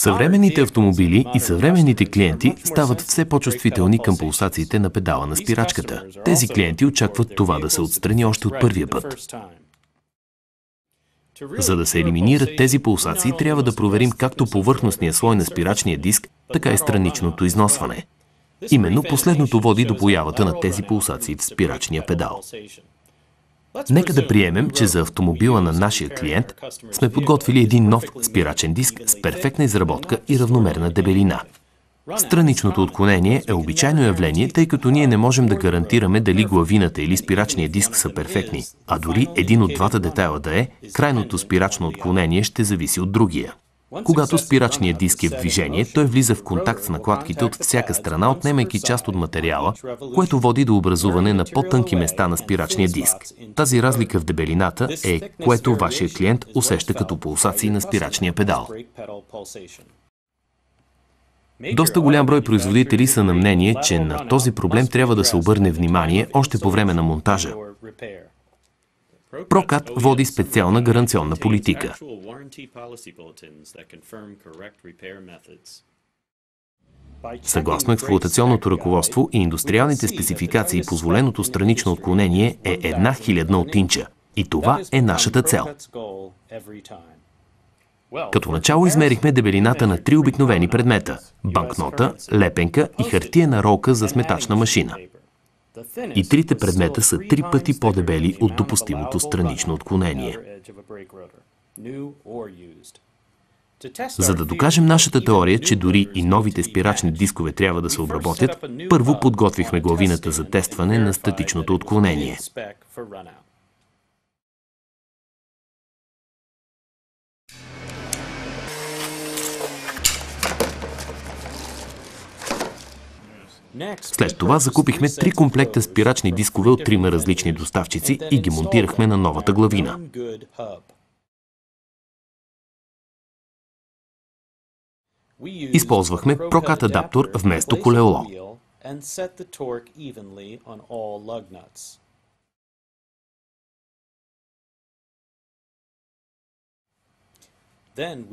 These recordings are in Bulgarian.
Съвременните автомобили и съвременните клиенти стават все по-чувствителни към пулсациите на педала на спирачката. Тези клиенти очакват това да се отстрани още от първия път. За да се елиминират тези пулсации, трябва да проверим както повърхностния слой на спирачния диск, така и страничното износване. Именно последното води до появата на тези пулсации в спирачния педал. Нека да приемем, че за автомобила на нашия клиент сме подготвили един нов спирачен диск с перфектна изработка и равномерна дебелина. Страничното отклонение е обичайно явление, тъй като ние не можем да гарантираме дали главината или спирачния диск са перфектни, а дори един от двата детайла да е, крайното спирачно отклонение ще зависи от другия. Когато спирачният диск е в движение, той влиза в контакт с накладките от всяка страна, отнемайки част от материала, което води до образуване на по-тънки места на спирачния диск. Тази разлика в дебелината е, което вашия клиент усеща като пулсации на спирачния педал. Доста голям брой производители са на мнение, че на този проблем трябва да се обърне внимание още по време на монтажа. Прокат води специална гаранционна политика. Съгласно експлоатационното ръководство и индустриалните спецификации, позволеното странично отклонение е 1/1000 от инча. И това е нашата цел. Като начало измерихме дебелината на 3 обикновени предмета – банкнота, лепенка и хартиена ролка за сметачна машина. И трите предмета са 3 пъти по-дебели от допустимото странично отклонение. За да докажем нашата теория, че дори и новите спирачни дискове трябва да се обработят, първо подготвихме главината за тестване на статичното отклонение. След това закупихме 3 комплекта спирачни дискове от 3 различни доставчици и ги монтирахме на новата главина. Използвахме прокат адаптор вместо колело.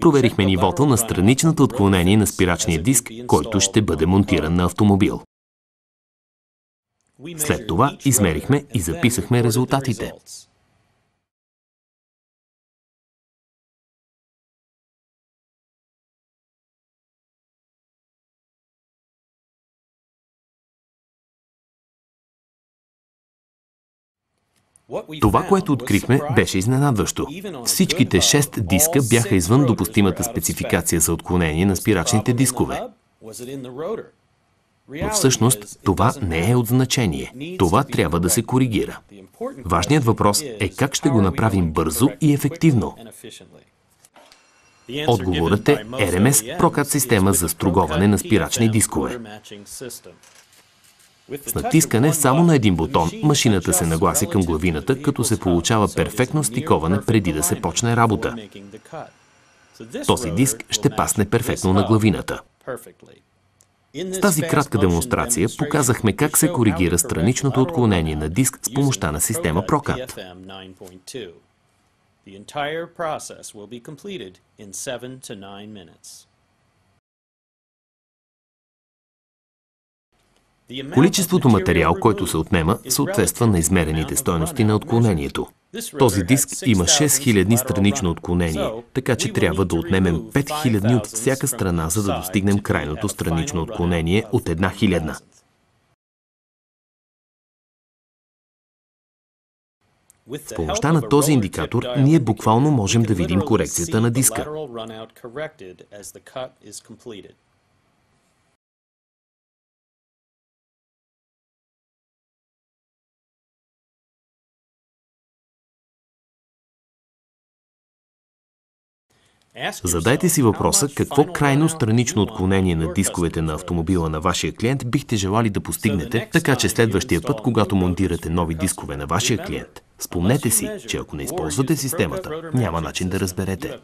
Проверихме нивото на страничното отклонение на спирачния диск, който ще бъде монтиран на автомобил. След това измерихме и записахме резултатите. Това, което открихме, беше изненадващо. Всичките 6 диска бяха извън допустимата спецификация за отклонение на спирачните дискове. Но всъщност това не е от значение. Това трябва да се коригира. Важният въпрос е как ще го направим бързо и ефективно. Отговорът е RMS, прокат система за струговане на спирачни дискове. С натискане само на един бутон, машината се наглася към главината, като се получава перфектно стиковане преди да се почне работа. Този диск ще пасне перфектно на главината. С тази кратка демонстрация показахме как се коригира страничното отклонение на диск с помощта на система Прокат. Количеството материал, който се отнема, съответства на измерените стойности на отклонението. Този диск има 6000 странично отклонение, така че трябва да отнемем 5000 от всяка страна, за да достигнем крайното странично отклонение от 1/1000. С помощта на този индикатор ние буквално можем да видим корекцията на диска. Задайте си въпроса какво крайно странично отклонение на дисковете на автомобила на вашия клиент бихте желали да постигнете, така че следващия път, когато монтирате нови дискове на вашия клиент, спомнете си, че ако не използвате системата, няма начин да разберете.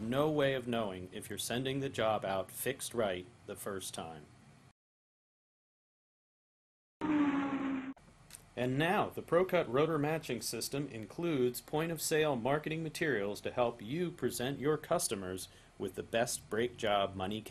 And now, the ProCut rotor matching system includes point-of-sale marketing materials to help you present your customers with the best brake job money can